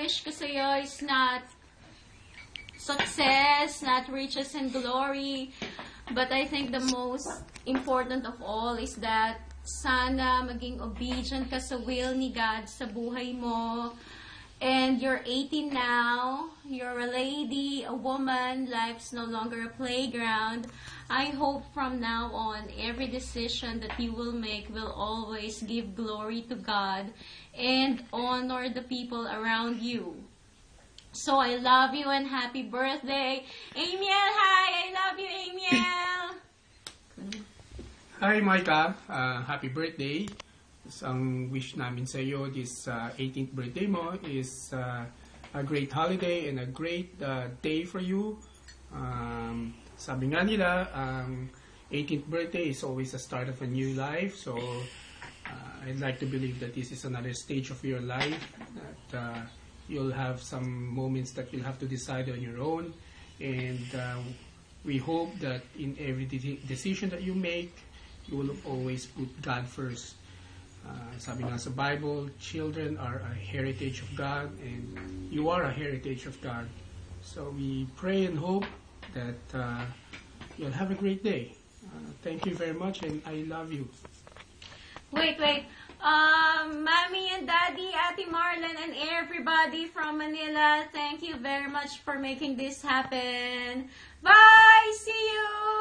wish ko sa'yo is not success, not riches and glory. But I think the most important of all is that sana maging obedient ka sa will ni God sa buhay mo. And you're 18 now, you're a lady, a woman, life's no longer a playground. I hope from now on, every decision that you will make will always give glory to God and honor the people around you. So I love you and happy birthday. Amiel, hi! I love you, Amiel! Hi, Micah. Happy birthday. Ang wish namin sa iyo this 18th birthday mo is a great holiday and a great day for you. Sabi nga nila, 18th birthday is always the start of a new life. So, I'd like to believe that this is another stage of your life, that you'll have some moments that you'll have to decide on your own. And we hope that in every decision that you make, you will always put God first. Sabi nga sa Bible, children are a heritage of God, and you are a heritage of God. So we pray and hope that you'll have a great day. Thank you very much, and I love you. Wait. Mommy and Daddy, Ate Marlon, and everybody from Manila, thank you very much for making this happen. Bye! See you!